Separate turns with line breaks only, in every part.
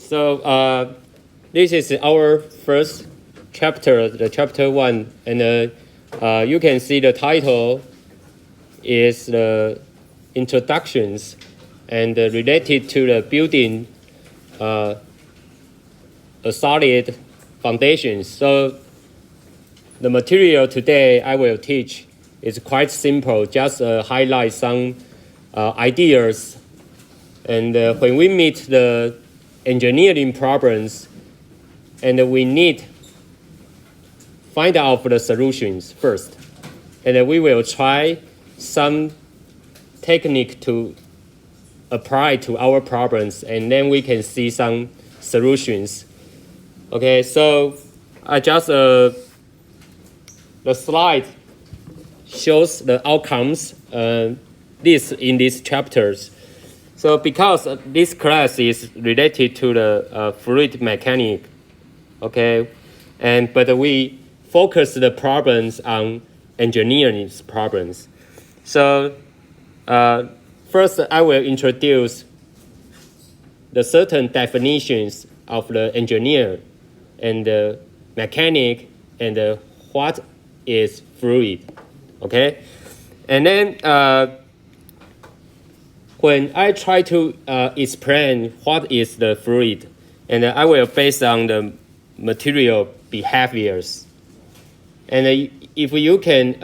So this is our first chapter, the chapter 1, and you can see the title is the introductions and related to the building a solid foundation. So the material today I will teach is quite simple, just highlight some ideas. And when we meet the engineering problems, and we need find out the solutions first, and we will try some technique to apply to our problems, and then we can see some solutions. Okay, so I just the slide shows the outcomes in these chapters. So because this class is related to the fluid mechanics, okay, but we focus the problems on engineering problems. So first I will introduce the certain definitions of the engineer and the mechanic and what is fluid, okay? And then when I try to explain what is the fluid, and I will base on the material behaviors. And if you can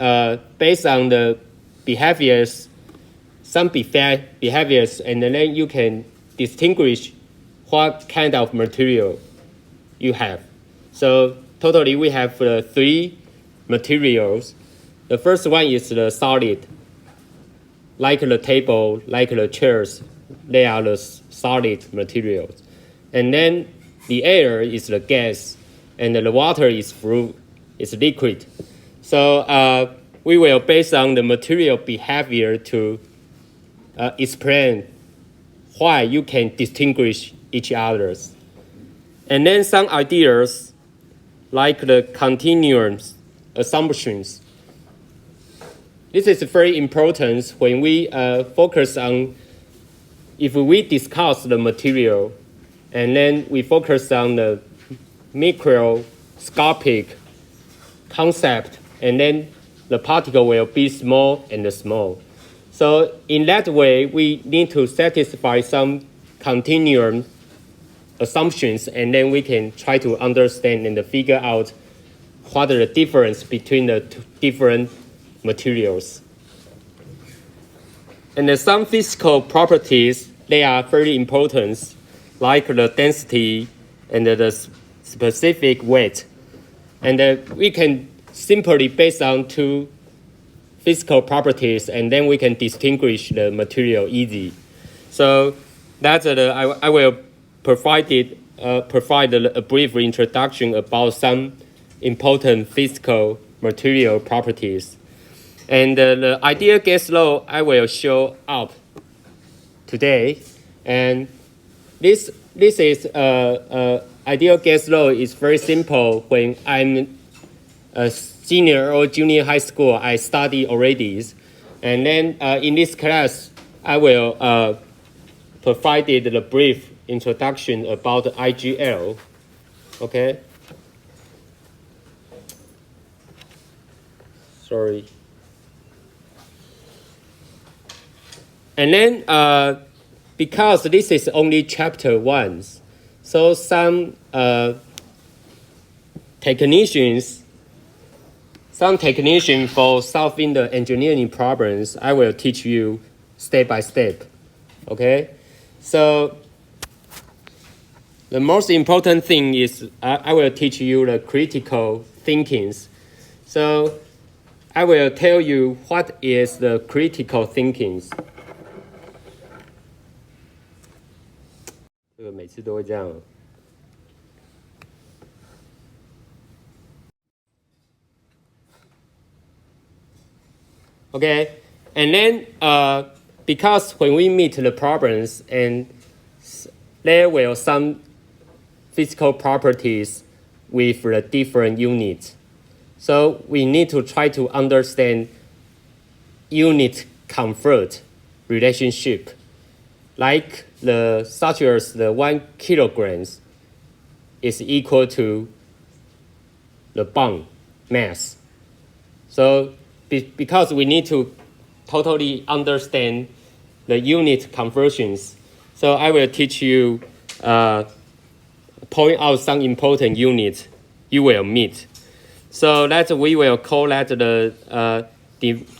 base on the behaviors, some behaviors, and then you can distinguish what kind of material you have. So totally we have 3 materials. The first one is the solid, like the table, like the chairs, they are the solid materials. And then the air is the gas, and the water is fluid, is liquid. So we will base on the material behavior to explain why you can distinguish each others. And then some ideas like the continuous assumptions. This is very important when we focus on, if we discuss the material, and then we focus on the microscopic concept, and then the particle will be small and small. So in that way, we need to satisfy some continuum assumptions, and then we can try to understand and figure out what are the difference between the different materials. And some physical properties, they are very important, like the density and the specific weight. And we can simply base on 2 physical properties, and then we can distinguish the material easy. So that's I will provide a brief introduction about some important physical material properties. And the ideal gas law I will show up today. And this is ideal gas law is very simple. When I'm a senior or junior high school, I study already. And then in this class, I will provide the brief introduction about the IGL. Okay. Sorry. And then because this is only chapter 1, so some technicians for solving the engineering problems, I will teach you step by step. Okay? So the most important thing is I will teach you the critical thinkings. So I will tell you what is the critical thinkings. 这个每次都会这样。Okay, and then because when we meet the problems, and there will some physical properties with the different units, so we need to try to understand unit comfort relationship like such as the 1 kilograms is equal to the bond mass. So because we need to totally understand the unit conversions, so I will teach you, point out some important units you will meet. So that we will call that the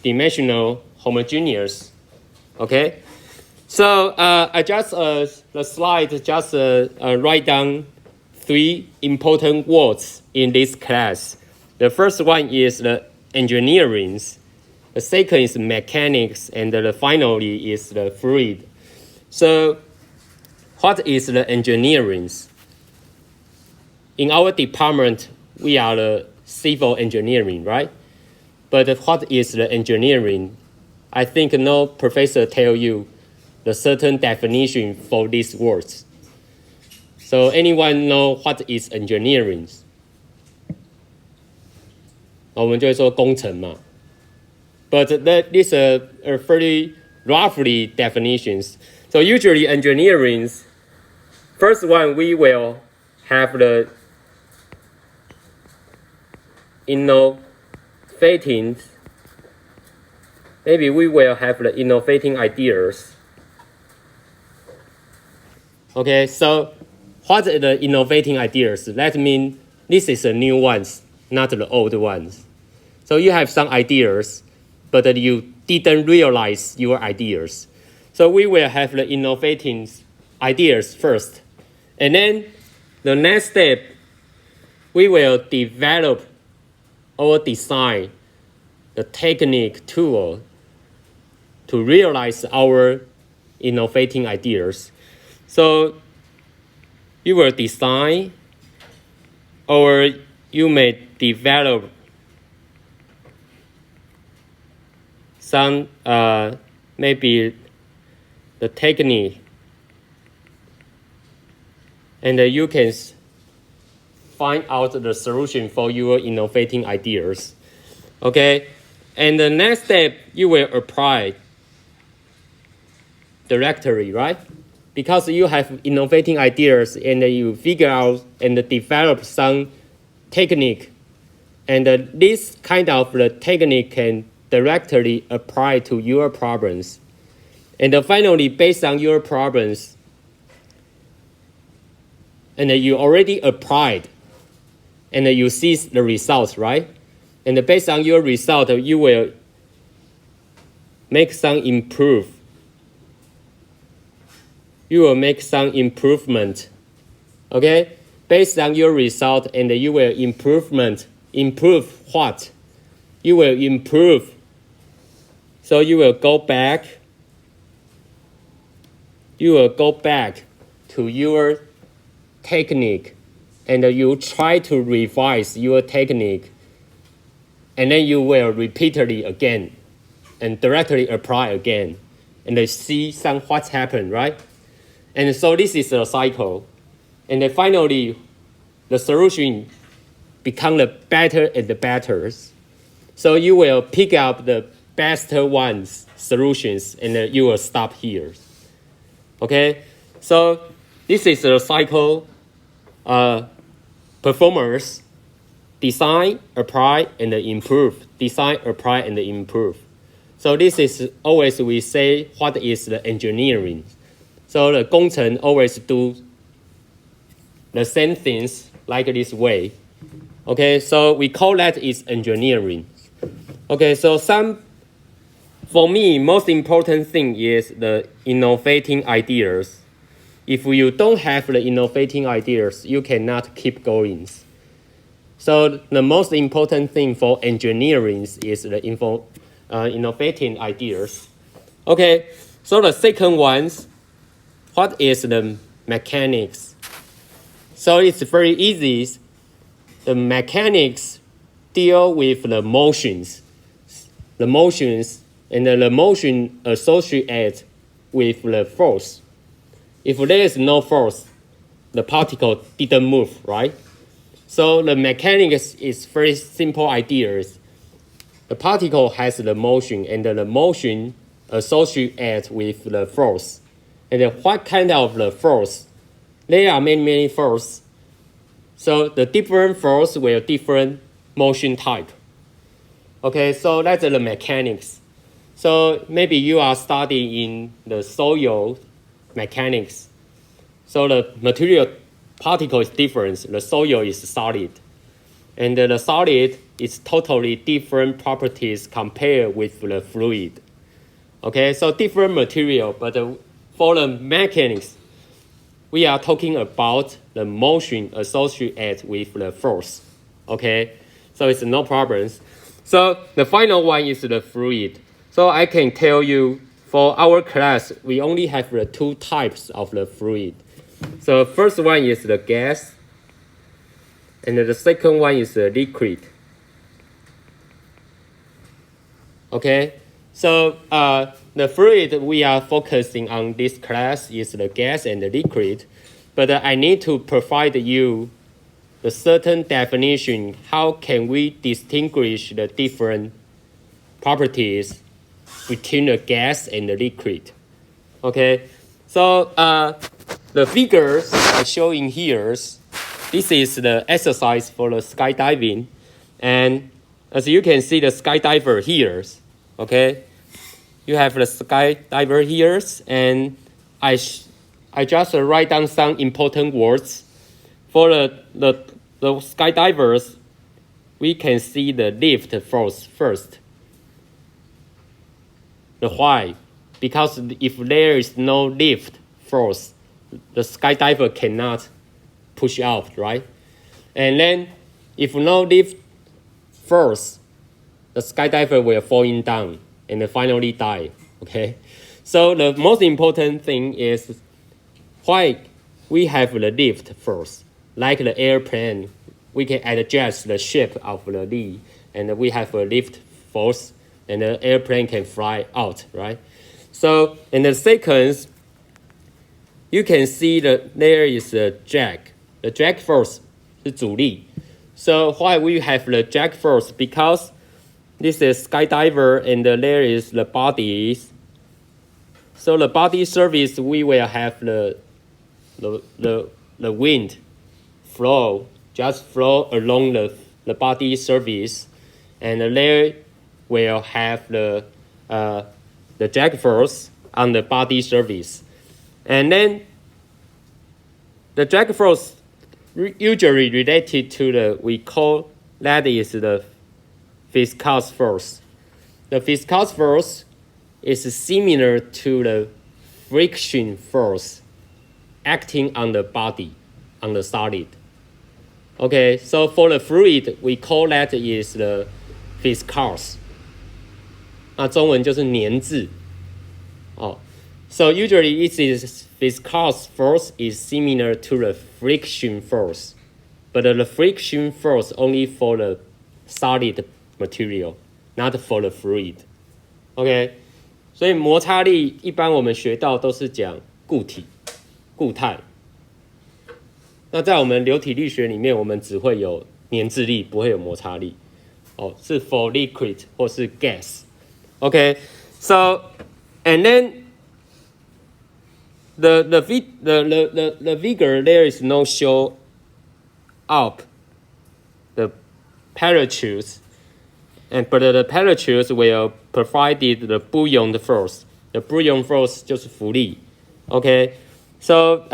dimensional homogeneous. Okay. So I just the slide just write down 3 important words in this class. The first one is the engineering. The second is mechanics, and the finally is the fluid. So what is the engineering? In our department, we are the civil engineering, right? But what is the engineering? I think no professor tell you the certain definition for these words. So anyone know what is engineering? 我们就会说工程嘛。But these are very roughly definitions. So usually engineering, first one we will have the innovating. Maybe we will have the innovating ideas. Okay, so what are the innovating ideas? That means this is the new ones, not the old ones. So you have some ideas, but you didn't realize your ideas. So we will have the innovating ideas first. And then the next step, we will develop or design the technique tool to realize our innovating ideas. So you will design or you may develop some maybe the technique, and you can find out the solution for your innovating ideas. Okay, and the next step you will apply directly, right? Because you have innovating ideas and you figure out and develop some technique, and this kind of the technique can directly apply to your problems. And finally, based on your problems, and you already applied, and you see the results, right? And based on your result, you will make some improve. You will make some improvement, okay? Based on your result, and you will improve what? You will improve. So you will go back. You will go back to your technique, and you try to revise your technique, and then you will repeatedly again, and directly apply again, and see some what's happened, right? And so this is a cycle, and then finally, the solution become the better and the better. So you will pick up the best ones solutions, and you will stop here. Okay, so this is a cycle. Performers design, apply, and improve. Design, apply, and improve. So this is always we say what is the engineering. So the 工程 always do the same things like this way. Okay, so we call that is engineering. Okay, so for me, most important thing is the innovating ideas. If you don't have the innovating ideas, you cannot keep going. So the most important thing for engineering is the innovating ideas. Okay, so the second one, what is the mechanics? So it's very easy. The mechanics deal with the motions. The motions and the motion associated with the force. If there is no force, the particle didn't move, right? So the mechanics is very simple ideas. The particle has the motion, and the motion associated with the force. And what kind of the force? There are many forces. So the different force will different motion type. Okay, so that's the mechanics. So maybe you are studying in the soil mechanics. So the material particle is different. The soil is solid. And the solid is totally different properties compared with the fluid. Okay, so different material, but for the mechanics, we are talking about the motion associated with the force. Okay, so it's no problems. So the final one is the fluid. So I can tell you for our class, we only have the two types of the fluid. So first one is the gas, and the second one is the liquid. Okay, so the fluid we are focusing on this class is the gas and the liquid, but I need to provide you the certain definition. How can we distinguish the different properties between the gas and the liquid? Okay, so the figures I showing here, this is the exercise for the skydiving, and as you can see the skydiver here, okay, you have the skydiver here, and I just write down some important words. For the skydivers, we can see the lift force first. The why? Because if there is no lift force, the skydiver cannot push out, right? And then if no lift force, the skydiver will falling down and finally die, okay? So the most important thing is why we have the lift force. Like the airplane, we can adjust the shape of the lead, and we have a lift force, and the airplane can fly out, right? So in the second, you can see that there is a drag. The drag force is 阻力. So why we have the drag force? Because this is skydiver and there is the bodies. So the body surface, we will have the wind flow, just flow along the body surface, and there will have the drag force on the body surface. And then the drag force usually related to the, we call that is the viscous force. The viscous force is similar to the friction force acting on the body, on the solid. Okay, so for the fluid, we call that is the viscous. 那中文就是粘滞。哦 So usually it is viscous force is similar to the friction force, but the friction force only for the solid material, not for the fluid. OK， 所以摩擦力一般我们学到都是讲固体、固态。那在我们流体力学里面，我们只会有粘滞力，不会有摩擦力。哦，是 for liquid 或是 gas。OK， so and then the figure there is no show up the parachutes, and but the parachutes will provided the buoyant force. The buoyant force 就是浮力。Okay, so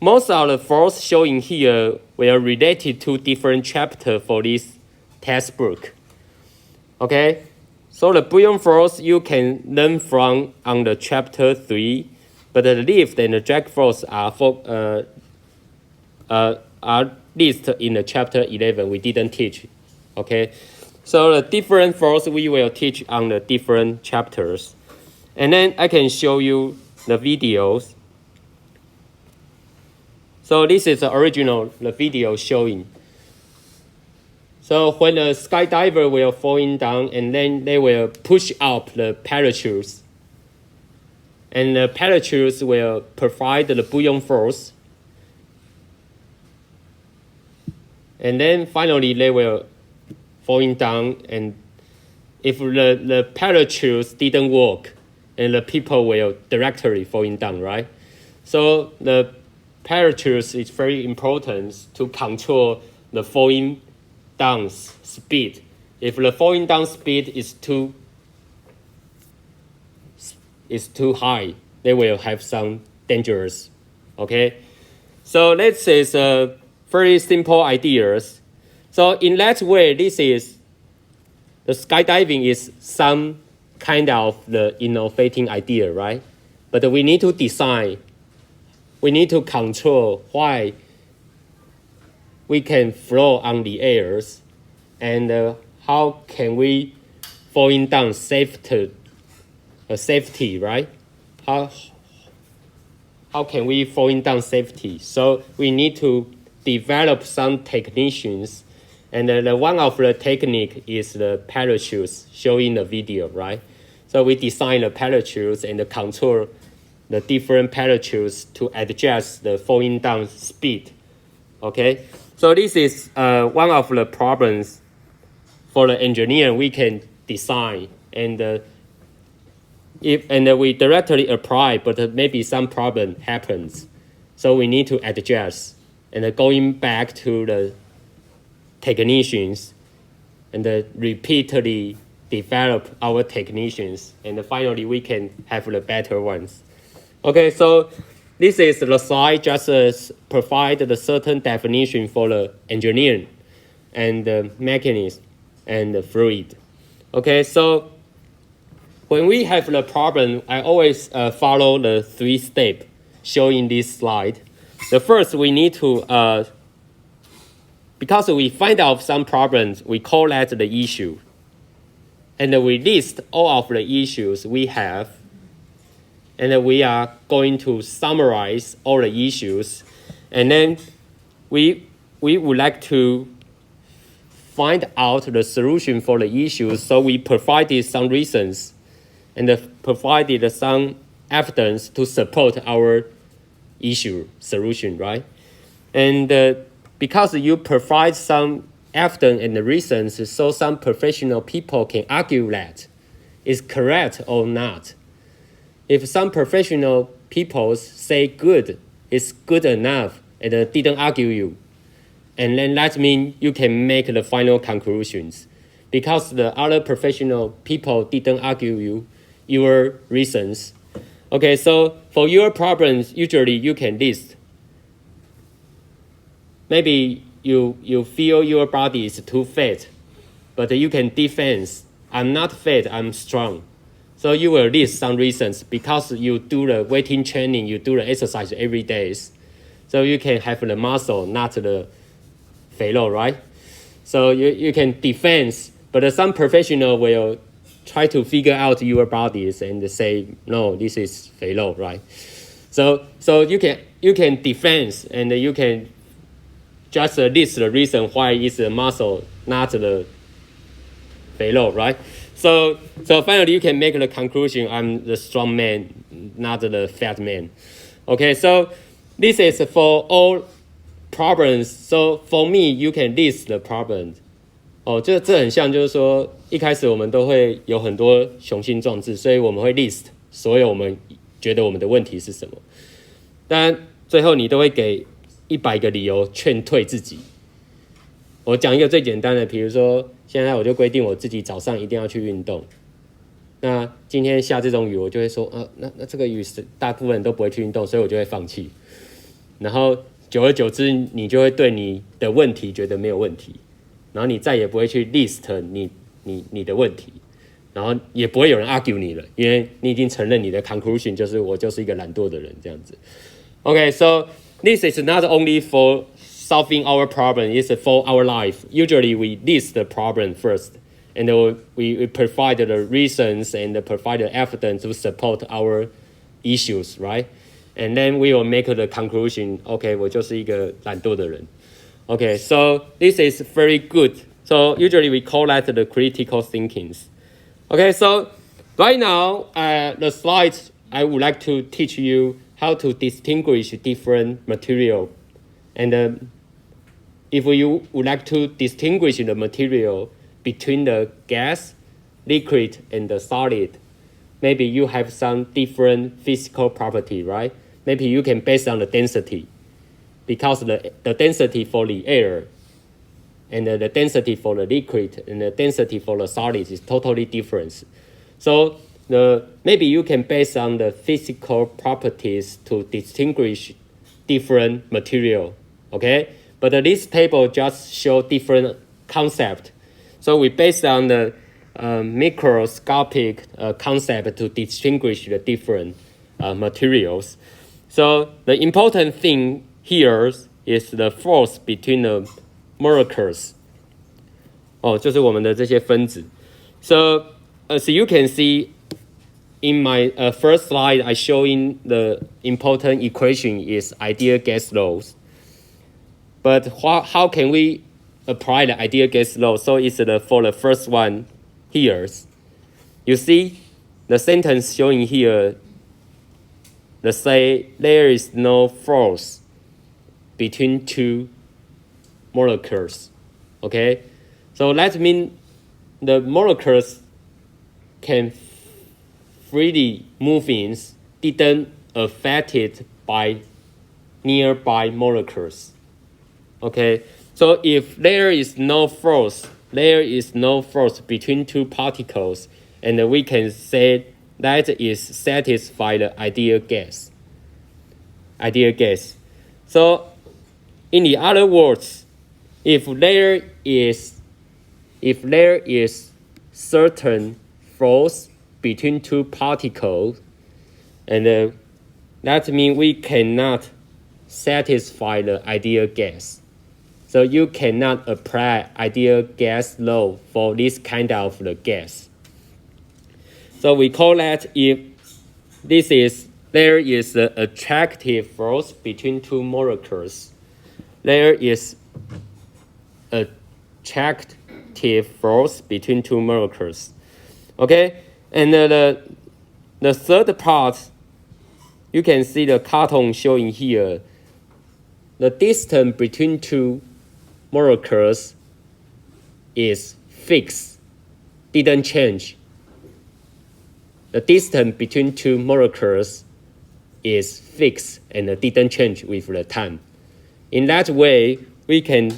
most of the force showing here were related to different chapter for this textbook. Okay, so the buoyant force you can learn from on the chapter 3, but the lift and the drag force are listed in the chapter 11. We didn't teach. Okay, so the different force we will teach on the different chapters, and then I can show you the videos. So this is the original the video showing. So when the skydiver will falling down, and then they will push up the parachutes, and the parachutes will provide the buoyant force, and then finally they will falling down. And if the parachutes didn't work, and the people will directly falling down, right? So the parachute is very important to control the falling down speed. If the falling down speed is too high, they will have some dangers. Okay, so let's say it's a very simple ideas. So in that way, this is the skydiving is some kind of the innovating idea, right? But we need to design, we need to control why we can flow on the airs, and how can we falling down safety, right? How can we falling down safety? So we need to develop some techniques, and the one of the technique is the parachutes showing the video, right? So we design the parachutes and control the different parachutes to adjust the falling down speed. Okay, so this is one of the problems for the engineer we can design, and we directly apply, but maybe some problem happens, so we need to adjust, and going back to the technicians and repeatedly develop our technicians, and finally we can have the better ones. Okay, so this is the slide just provide the certain definition for the engineering and the mechanism and the fluid. Okay, so when we have the problem, I always follow the 3 steps shown in this slide. The first, we need to, because we find out some problems, we call that the issue. And we list all of the issues we have. And we are going to summarize all the issues. And then we would like to find out the solution for the issues. So we provided some reasons and provided some evidence to support our issue solution, right? And because you provide some evidence and the reasons, so some professional people can argue that is correct or not. If some professional people say good is good enough and didn't argue you, and then that means you can make the final conclusions. Because the other professional people didn't argue you, your reasons. Okay, so for your problems, usually you can list. Maybe you feel your body is too fat, but you can defense. I'm not fat, I'm strong. So you will list some reasons because you do the weighting training, you do the exercise every day. So you can have the muscle, not the failure, right? So you can defense, but some professional will try to figure out your bodies and say, no, this is failure, right? So you can defense, and you can just list the reason why it's the muscle, not the failure, right? So finally you can make the conclusion, I'm the strong man, not the fat man. Okay, so this is for all problems. So for me, you can list the problems. 这很像，就是说一开始我们都会有很多雄心壮志，所以我们会 list 所有我们觉得我们的问题是什么。但最后你都会给100个理由劝退自己。我讲一个最简单的，比如说现在我就规定我自己早上一定要去运动。那今天下这种雨，我就会说，那这个雨是大部分人都不会去运动，所以我就会放弃。然后久而久之，你就会对你的问题觉得没有问题，然后你再也不会去 list 你的问题，然后也不会有人 argue 你了，因为你已经承认你的 conclusion 就是我就是一个懒惰的人这样子。Okay, so this is not only for solving our problem, it's for our life. Usually we list the problem first, and we provide the reasons and provide the evidence to support our issues, right? And then we will make the conclusion, okay, 我就是一个懒惰的人。Okay, so this is very good. So usually we call that the critical thinking. Okay, so right now, the slides, I would like to teach you how to distinguish different material. And if you would like to distinguish the material between the gas, liquid, and the solid, maybe you have some different physical property, right? Maybe you can base on the density, because the density for the air and the density for the liquid and the density for the solid is totally different. So maybe you can base on the physical properties to distinguish different material, okay? But this table just show different concept. So we based on the microscopic concept to distinguish the different materials. So the important thing here is the force between the molecules. 就是我们的这些分子. So as you can see, in my first slide, I showing the important equation is ideal gas laws. But how can we apply the ideal gas law? So it's for the first one here. You see the sentence showing here, they say there is no force between two molecules. Okay? So that means the molecules can freely move in, didn't affected by nearby molecules. Okay, so if there is no force between two particles, and we can say that is satisfy the ideal gas. So in the other words, if there is certain force between two particles, and that means we cannot satisfy the ideal gas. So you cannot apply ideal gas law for this kind of the gas. So we call that if there is an attractive force between two molecules, there is attractive force between two molecules. Okay, and the third part, you can see the cartoon showing here. The distance between two molecules is fixed, didn't change. The distance between two molecules is fixed and didn't change with the time. In that way, we can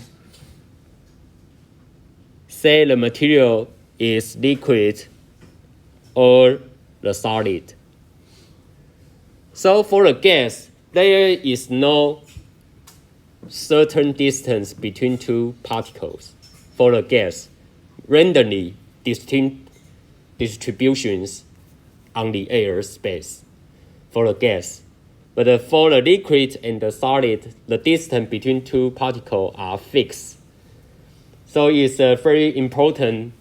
say the material is liquid or the solid. So for the gas, there is no certain distance between two particles. For the gas, randomly distinct distributions on the air space for the gas. But for the liquid and the solid, the distance between two particles are fixed. So it's a very important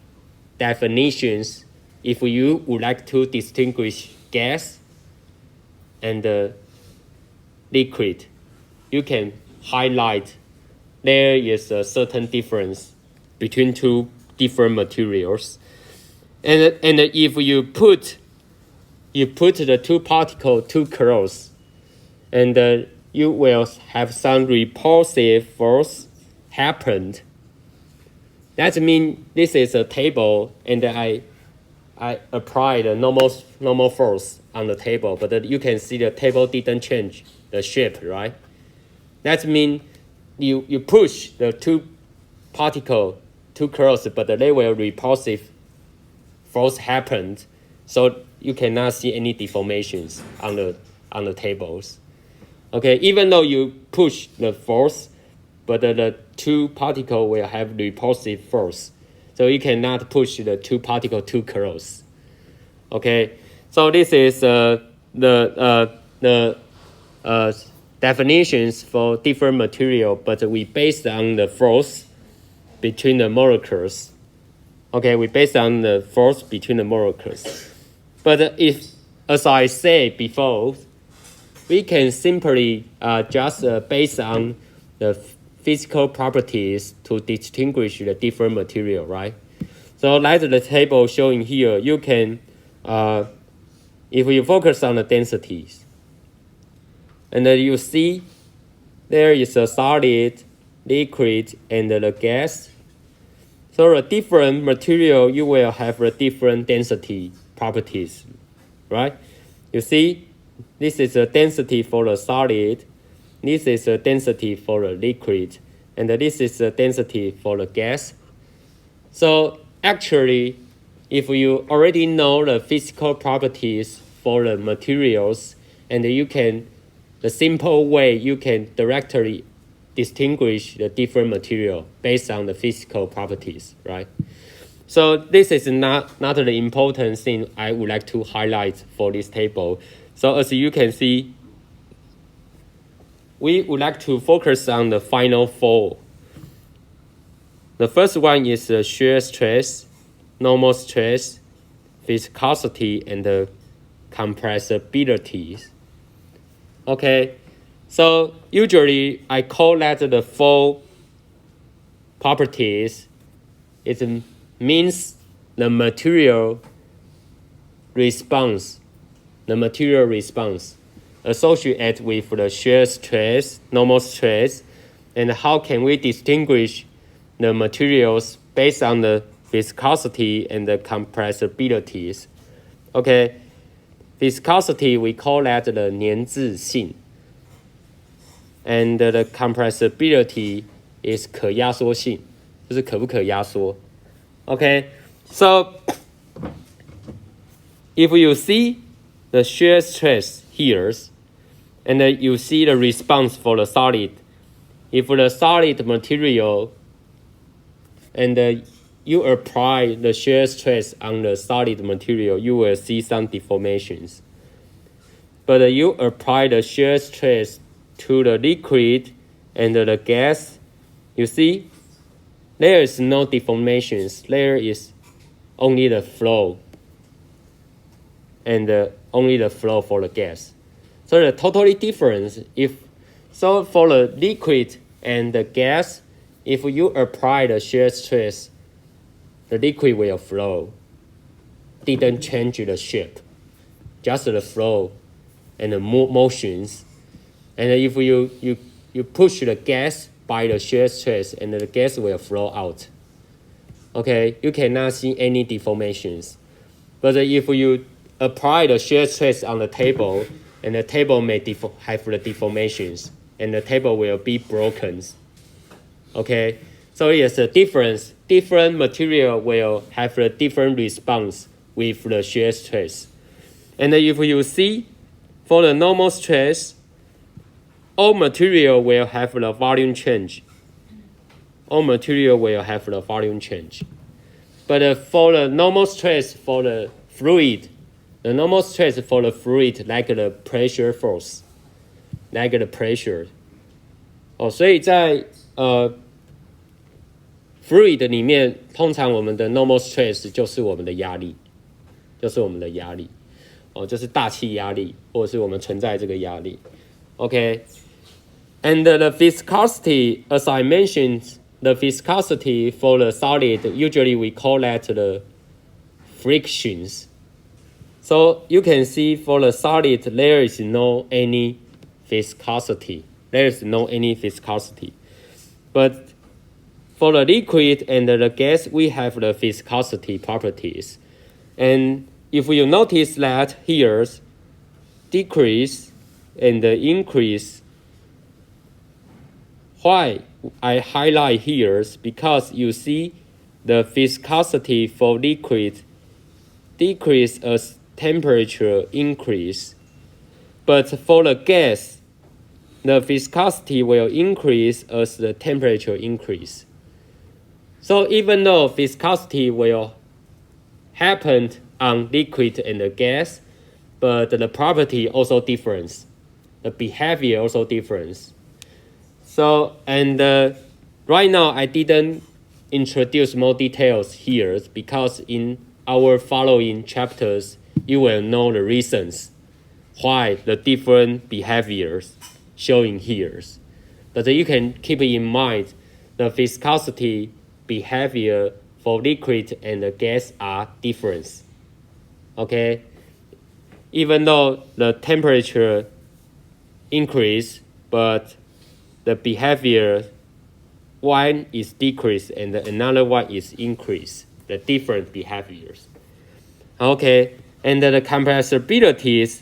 definitions if you would like to distinguish gas and liquid. You can highlight there is a certain difference between two different materials. And if you put the two particles too close, and you will have some repulsive force happened. That means this is a table, and I applied a normal force on the table, but you can see the table didn't change the shape, right? That means you push the two particles too close, but they will repulsive force happened, so you cannot see any deformations on the tables. Okay, even though you push the force, but the two particles will have repulsive force, so you cannot push the two particles too close. Okay, so this is the definitions for different material, but we based on the force between the molecules. Okay, we based on the force between the molecules. But if, as I said before, we can simply just based on the physical properties to distinguish the different material, right? So like the table showing here, you can, if you focus on the densities, and you see there is a solid, liquid, and the gas. So a different material, you will have a different density properties, right? You see, this is the density for the solid, this is the density for the liquid, and this is the density for the gas. So actually, if you already know the physical properties for the materials, and the simple way you can directly distinguish the different material based on the physical properties, right? So this is not the important thing I would like to highlight for this table. So as you can see, we would like to focus on the final four. The first one is the shear stress, normal stress, viscosity, and the compressibility. Okay, so usually I call that the four properties. It means the material response associated with the shear stress, normal stress, and how can we distinguish the materials based on the viscosity and the compressibilities. Okay, viscosity, we call that the 粘滞性, and the compressibility is 可压缩性，就是可不可压缩。Okay, so if you see the shear stress here, and you see the response for the solid, if the solid material and you apply the shear stress on the solid material, you will see some deformations. But you apply the shear stress to the liquid and the gas, you see, there is no deformations. There is only the flow, and only the flow for the gas. So the totally difference. So for the liquid and the gas, if you apply the shear stress, the liquid will flow. Didn't change the shape, just the flow and the motions. And if you push the gas by the shear stress, and the gas will flow out. Okay, you cannot see any deformations. But if you apply the shear stress on the table, and the table may have the deformations, and the table will be broken. Okay, so it's a difference. Different material will have a different response with the shear stress. And if you see, for the normal stress, all material will have the volume change. All material will have the volume change. But for the normal stress for the fluid, the normal stress for the fluid like the pressure force, like the pressure. 所以在fluid 里面，通常我们的 normal stress 就是我们的压力，就是大气压力，或者是我们存在这个压力。Okay, and the viscosity, as I mentioned, the viscosity for the solid, usually we call that the frictions. So you can see for the solid, there is no any viscosity. But for the liquid and the gas, we have the viscosity properties. And if you notice that here, decrease and increase, why I highlight here is because you see the viscosity for liquid decrease as temperature increase. But for the gas, the viscosity will increase as the temperature increase. So even though viscosity will happen on liquid and the gas, but the property also different. The behavior also different. So, and right now I didn't introduce more details here because in our following chapters, you will know the reasons why the different behaviors showing here. But you can keep in mind the viscosity behavior for liquid and the gas are different. Okay? Even though the temperature increase, but the behavior, one is decreased and another one is increased, the different behaviors. Okay, And the compressibilities,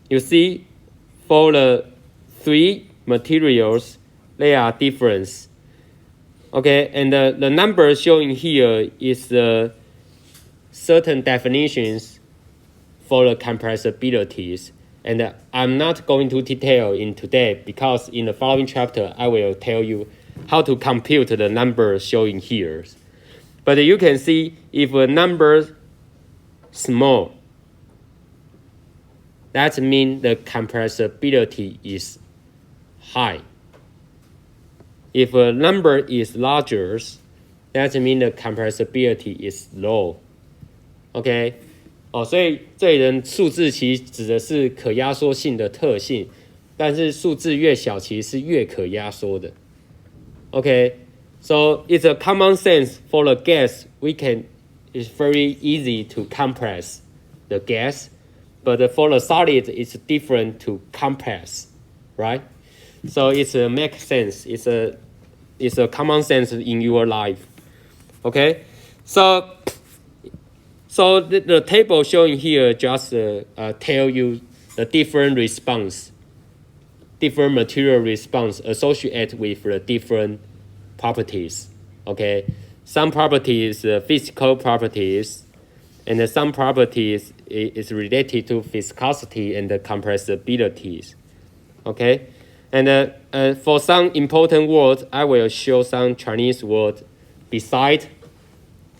you see, for the 3 materials, they are different. Okay, and the number showing here is the certain definitions for the compressibilities. And I'm not going to detail in today because in the following chapter, I will tell you how to compute the number showing here. But you can see if a number small, that means the compressibility is high. If a number is larger, that means the compressibility is low. OK， 所以这里的数字其实指的是可压缩性的特性，但是数字越小其实是越可压缩的。OK， so it's a common sense for the gas. It's very easy to compress the gas, but for the solid, it's different to compress, right? So it's a make sense. It's a common sense in your life. Okay, so the table showing here just tell you the different response, different material response associated with the different properties. Okay, some properties physical properties, and some properties is related to viscosity and the compressibilities. Okay, and for some important words, I will show some Chinese words beside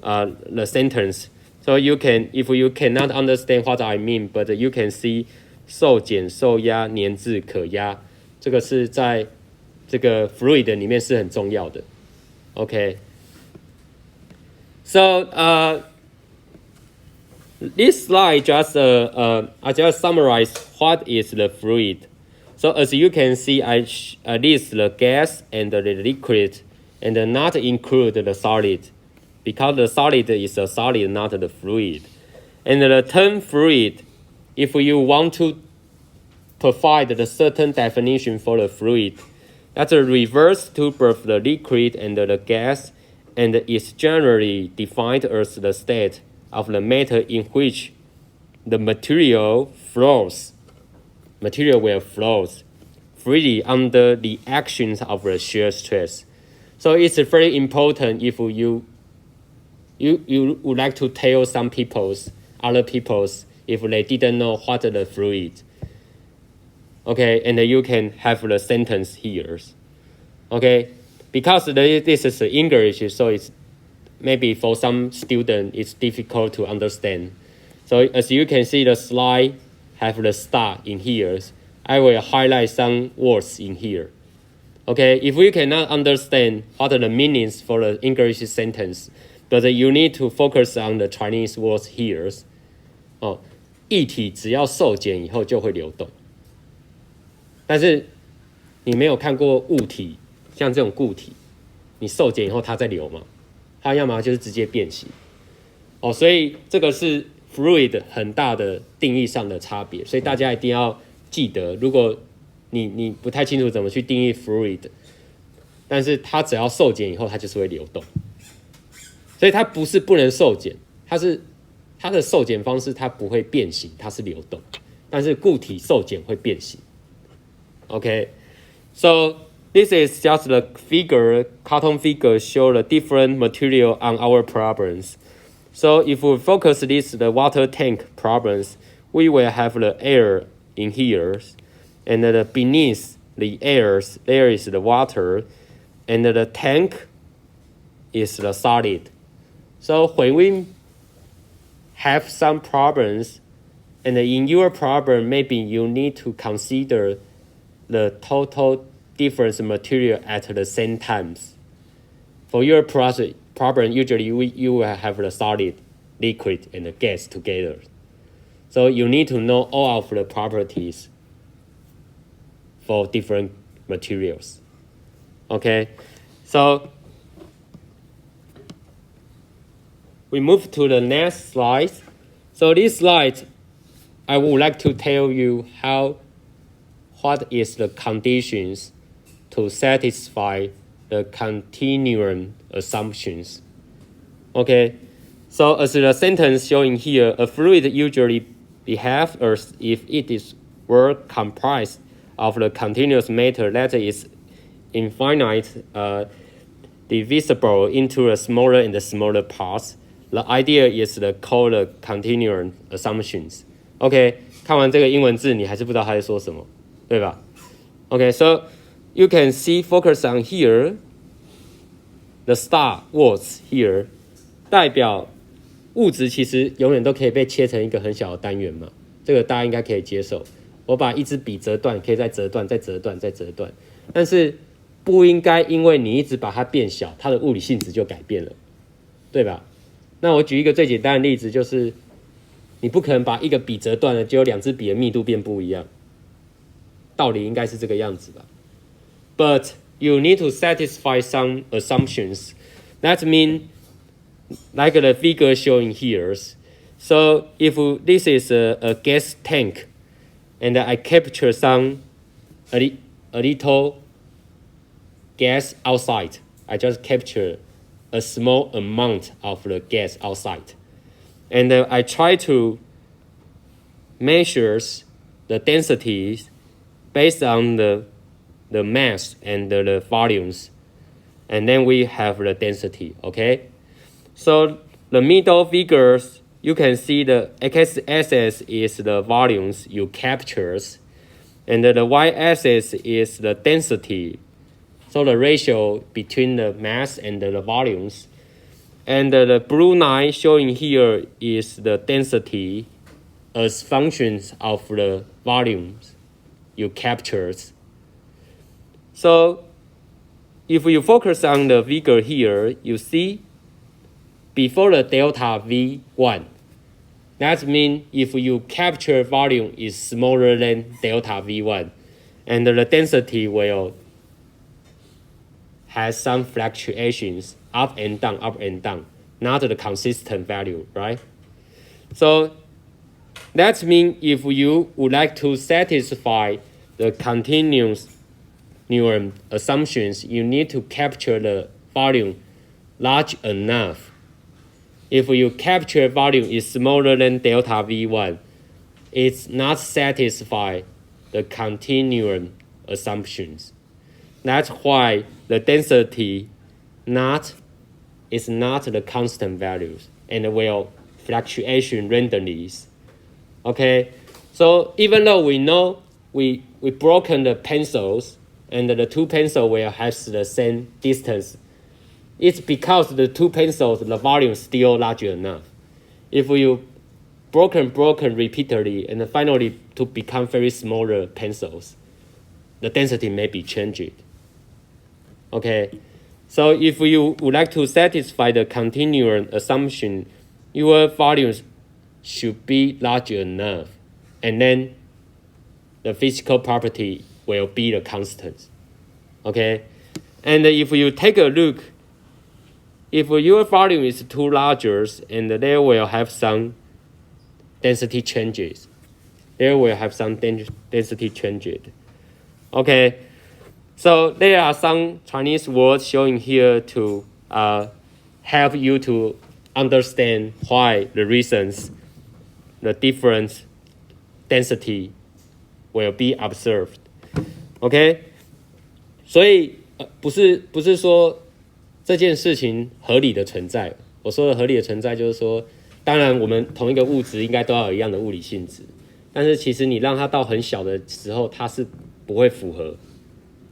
the sentence. So you can, if you cannot understand what I mean, but you can see 受减、受压、粘滞、可压，这个是在这个 fluid 里面是很重要的。Okay. So this slide just I just summarize what is the fluid. So as you can see, I list the gas and the liquid, and not include the solid, because the solid is a solid, not the fluid. And the term fluid, if you want to provide the certain definition for the fluid, that's a reverse to both the liquid and the gas, and is generally defined as the state of the matter in which the material flows. Material will flow freely under the actions of the shear stress. So it's very important if you would like to tell some other people's, if they didn't know what the fluid. Okay, and you can have the sentence here. Okay, because this is English, so it's maybe for some student it's difficult to understand. So as you can see, the slide have the star in here. I will highlight some words in here. Okay, if you cannot understand what are the meanings for the English sentence, but you need to focus on the Chinese words here. 液体只要受减以后就会流动，但是你没有看过物体，像这种固体，你受减以后它在流嘛，它要么就是直接变形。所以这个是 fluid 很大的定义上的差别，所以大家一定要记得，如果你不太清楚怎么去定义 fluid， 但是它只要受减以后它就是会流动，所以它不是不能受减，它的受减方式它不会变形，它是流动，但是固体受减会变形。Okay, so this is just the cartoon figure show the different material on our problems. So if we focus the water tank problems, we will have the air in here, and beneath the air there is the water, and the tank is the solid. So when we have some problems, and in your problem maybe you need to consider the total different material at the same times. For your problem, usually you will have the solid, liquid, and the gas together. So you need to know all of the properties for different materials. Okay, so we move to the next slide. So this slide, I would like to tell you what is the conditions to satisfy the continuum assumptions. Okay, so as the sentence showing here, a fluid usually behave as if it is were comprised of the continuous matter that is infinite, divisible into a smaller and smaller parts. The idea is the called continuum assumptions. OK， 看完这个英文字，你还是不知道他在说什么，对吧 ？OK， so you can see focus on here. The star words here 代表物质其实永远都可以被切成一个很小的单元嘛，这个大家应该可以接受。我把一支笔折断，可以再折断，再折断，再折断，但是不应该因为你一直把它变小，它的物理性质就改变了，对吧？那我举一个最简单的例子，就是你不可能把一个笔折断了，结果两支笔的密度变不一样，道理应该是这个样子吧 ？But you need to satisfy some assumptions. That means, like the figure showing here. So if this is a gas tank, and I capture a little gas outside, I just capture a small amount of the gas outside, and I try to measure the densities based on the mass and the volumes, and then we have the density. Okay, so the middle figures, you can see the x-axis is the volumes you captures, and the y-axis is the density, so the ratio between the mass and the volumes, and the blue line showing here is the density as functions of the volumes you captures. So if you focus on the figure here, you see before the delta V1, that means if you capture volume is smaller than delta V1, and the density will have some fluctuations up and down, not the consistent value, right? So that means if you would like to satisfy the continuous assumptions, you need to capture the volume large enough. If you capture volume is smaller than delta V1, it's not satisfy the continuum assumptions. That's why the density is not the constant values and will fluctuation randomly. Okay, so even though we know we broken the pencils, and the two pencils will have the same distance, it's because the two pencils, the volume is still large enough. If you broken repeatedly and finally to become very smaller pencils, the density may be changed. Okay, so if you would like to satisfy the continuum assumption, your volumes should be large enough, and then the physical property will be the constant. Okay, and if you take a look, if your volume is too larger, and there will have some density changes. There will have some density changes. Okay, so there are some Chinese words showing here to help you to understand why the reasons the different density will be observed. OK， 所以不是说这件事情合理的存在。我说的合理的存在就是说，当然我们同一个物质应该都要有一样的物理性质，但是其实你让它到很小的时候，它是不会符合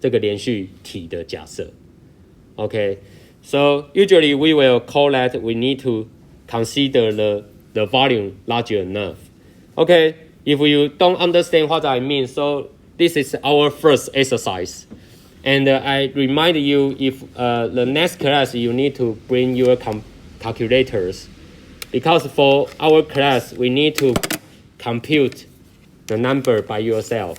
这个连续体的假设。OK， so usually we will call that we need to consider the volume large enough. OK, if you don't understand what I mean, so this is our first exercise. And I remind you, if the next class you need to bring your calculators, because for our class we need to compute the number by yourself.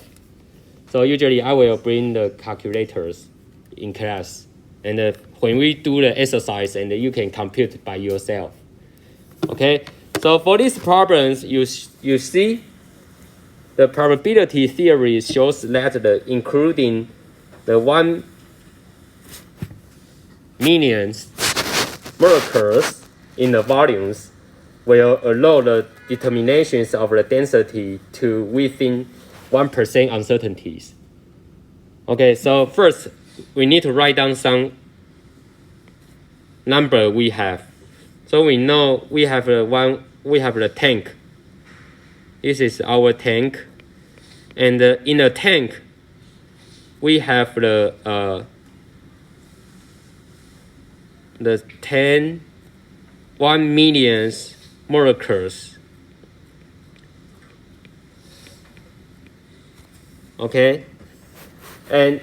So usually I will bring the calculators in class, and when we do the exercise, and you can compute by yourself. Okay, so for these problems, you see the probability theory shows that including the 1 million molecules in the volumes, will allow the determinations of the density to within 1% uncertainties. Okay, so first we need to write down some number we have. So we know we have the tank. This is our tank, and in the tank we have the 1 million molecules. Okay, and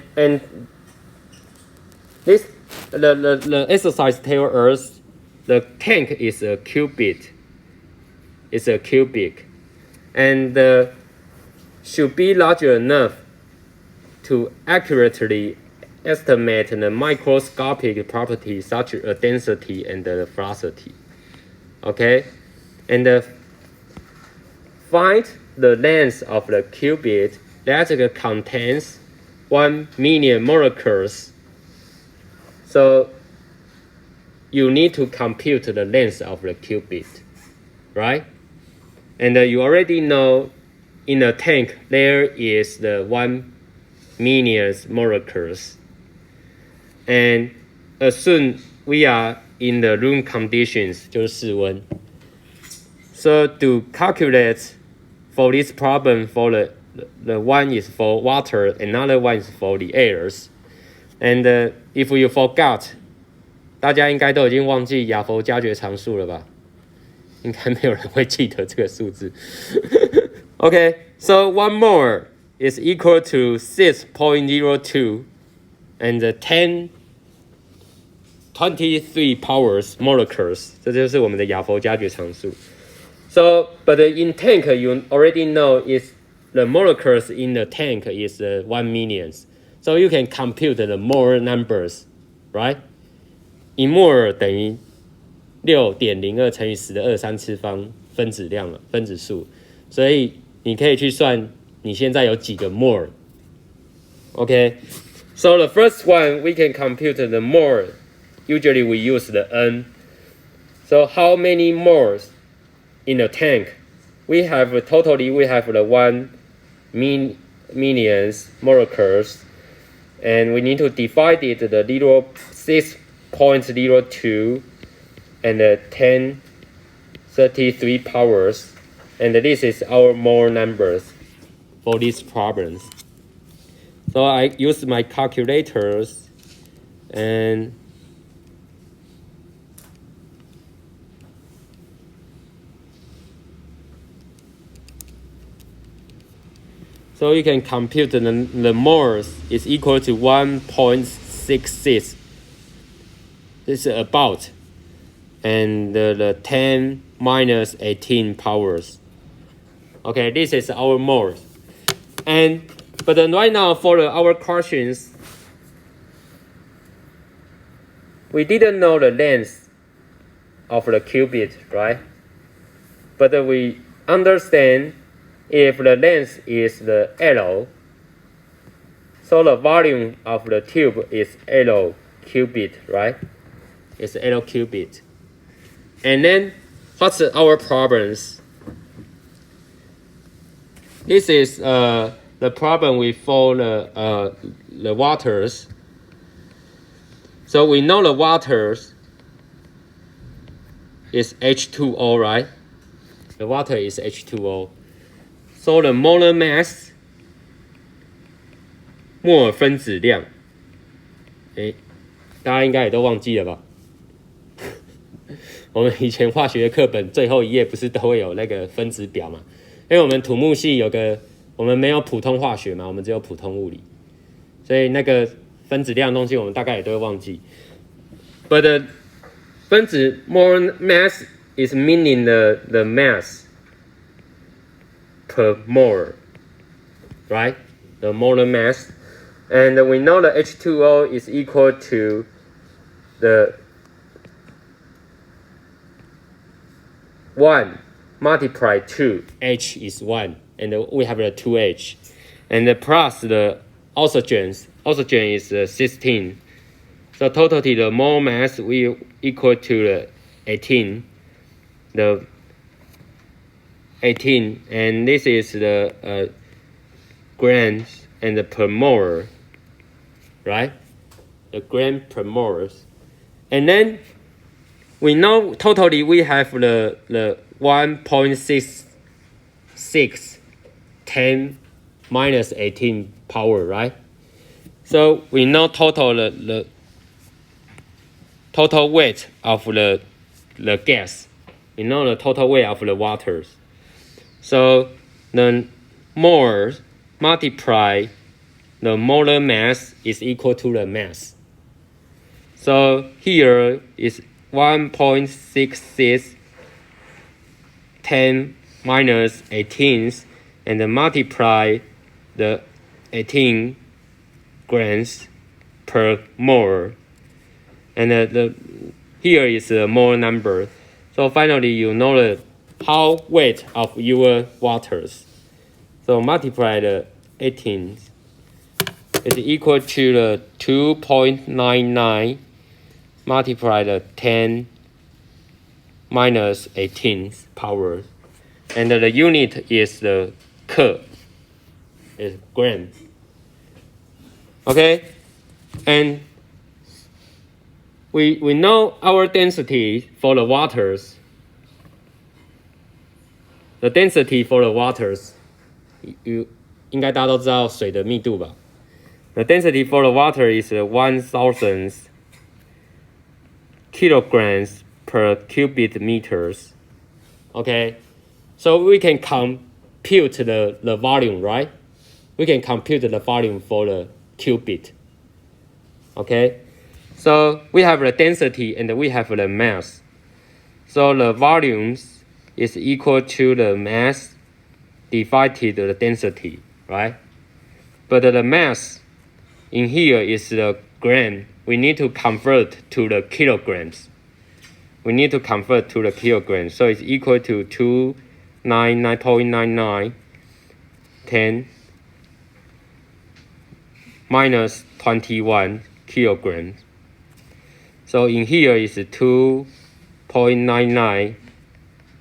this the exercise tells us the tank is a cubic. It's a cubic, and should be larger enough to accurately estimate the microscopic properties such as density and velocity. Okay, and find the length of the qubit that contains 1 million molecules. So you need to compute the length of the qubit, right? And you already know in a tank there is the 1 million molecules. And assume we are in the room conditions, 就是室温. So to calculate for this problem, for the one is for water, another one is for the airs. And if you forgot, 大家应该都已经忘记亚佛加决常数了吧？应该没有人会记得这个数字。Okay, so 1 mole is equal to 6.02 and 23 powers molecules. 这就是我们的亚佛加决常数。So, but in tank, you already know is the molecules in the tank is 1 million. So you can compute the mole numbers, right? 1 mole 等于 6.02 乘以10的23次方分子量了，分子数。所以你可以去算你现在有几个 mole. Okay, so the first one we can compute the mole. Usually we use the N. So how many moles in the tank? We have totally we have the 1 million molecules, and we need to divide it the 6.02 and 1033 powers, and this is our mole numbers for these problems. So I use my calculators and so you can compute the moles is equal to 1.66. This is about, and the 10 minus 18 powers. Okay, this is our moles. But then right now for our questions, we didn't know the length of the qubit, right? But we understand if the length is the L, so the volume of the tube is L qubit, right? It's L qubit. And then what's our problems? This is the problem we for the waters. So we know the waters is H2O, right? The water is H2O. So the molar mass, 摩尔分子量，大家应该也都忘记了吧？我们以前化学课本最后一页不是都会有那个分子表嘛？因为我们土木系我们没有普通化学嘛，我们只有普通物理，所以那个分子量的东西我们大概也都会忘记。But 分子 molar mass is meaning the mass per mole, right? The molar mass. And we know the H2O is equal to the 1 multiplied 2. H is 1, and we have the 2H. And plus the oxygen is 16. So totally the mole mass will equal to the 18. The 18, and this is the grams and the per mole, right? The gram per moles. And then we know totally we have the 1.66 10 minus 18 power, right? So we know the total weight of the gas. We know the total weight of the waters. So the moles multiply the molar mass is equal to the mass. So here is 1.66 10 minus 18, and multiply the 18 grams per mole. And here is the mole number. So finally, you know the how weight of your waters. So multiply the 18 is equal to the 2.99 multiply the 10 minus 18 power. And the unit is the is gram. Okay? And we know our density for the waters. The density for the waters, 应该大家都知道水的密度吧？ The density for the water is 1,000 kilograms per cubic meters. Okay, so we can compute the volume, right? We can compute the volume for the cubic. Okay, so we have the density and we have the mass. So the volumes is equal to the mass divided the density, right? But the mass in here is the gram. We need to convert to the kilograms. We need to convert to the kilograms. So it's equal to 299.99 10 minus 21 kilograms. So in here is 2.99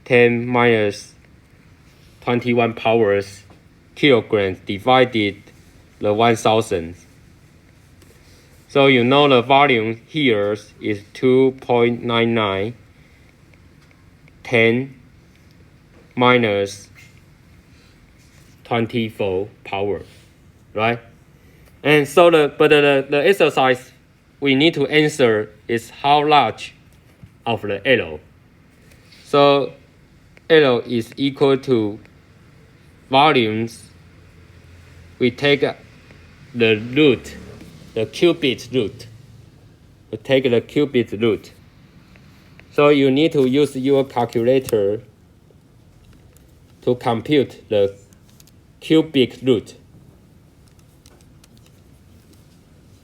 10 minus 21 powers kilograms divided the 1,000. So you know the volume here is 2.99 10 minus 24 power, right? And so the exercise we need to answer is how large of the L. So L is equal to volumes. We take the root, the cubic root. We take the cubic root. So you need to use your calculator to compute the cubic root.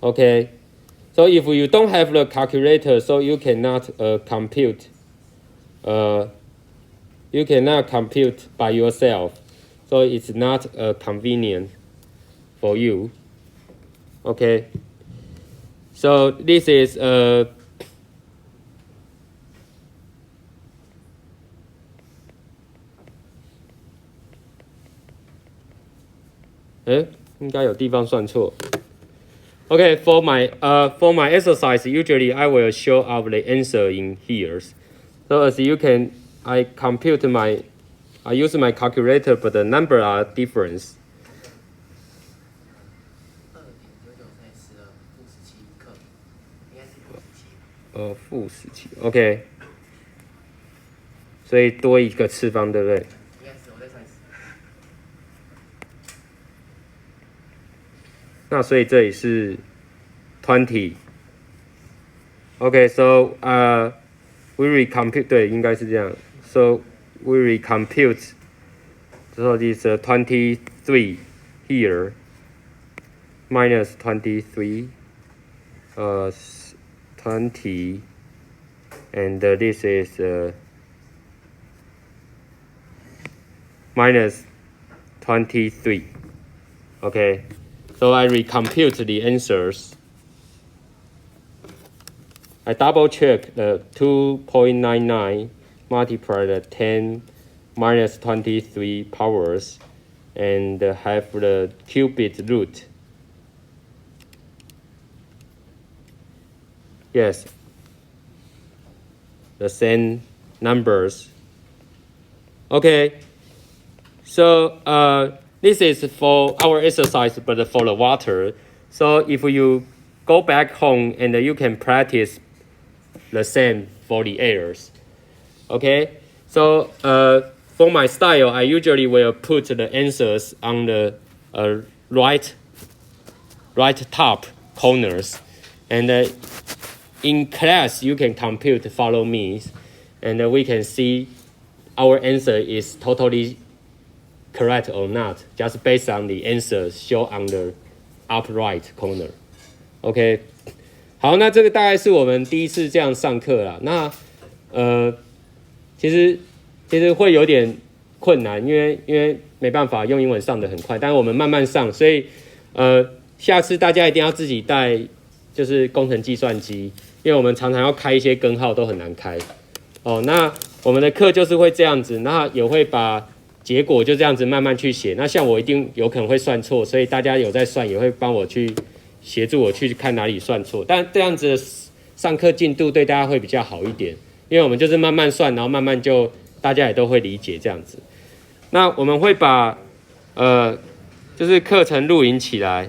Okay, so if you don't have the calculator, so you cannot compute. You cannot compute by yourself, so it's not convenient for you. Okay, so this is应该有地方算错。Okay, for my exercise, usually I will show up the answer in here. So as you can, I use my calculator, but the number are different. -17负17 ，OK。所以多一个次方，对不对？那所以这里是20。Okay, so we recompute 对，应该是这样。So we recompute. So this 23 here minus 23 20 and this is minus 23. Okay. So I recompute the answers. I double check the 2.99 multiply the 10 minus 23 powers and have the qubit root. Yes, the same numbers. Okay, so this is for our exercise, but for the water. So if you go back home and you can practice the same for the errors. Okay, so for my style, I usually will put the answers on the right top corners, and in class you can compute. Follow me, and we can see our answer is totally correct or not, just based on the answers shown on the upper right corner. OK， 好，那这个大概是我们第一次这样上课啦。那其实会有点困难，因为没办法用英文上的很快，但是我们慢慢上，所以下次大家一定要自己带就是工程计算机，因为我们常常要开一些根号都很难开。哦，那我们的课就是会这样子，那也会把结果就这样子慢慢去写。那像我一定有可能会算错，所以大家有在算也会帮我去协助我去看哪里算错。但这样子的上课进度对大家会比较好一点，因为我们就是慢慢算，然后慢慢就大家也都会理解这样子。那我们会把就是课程录影起来，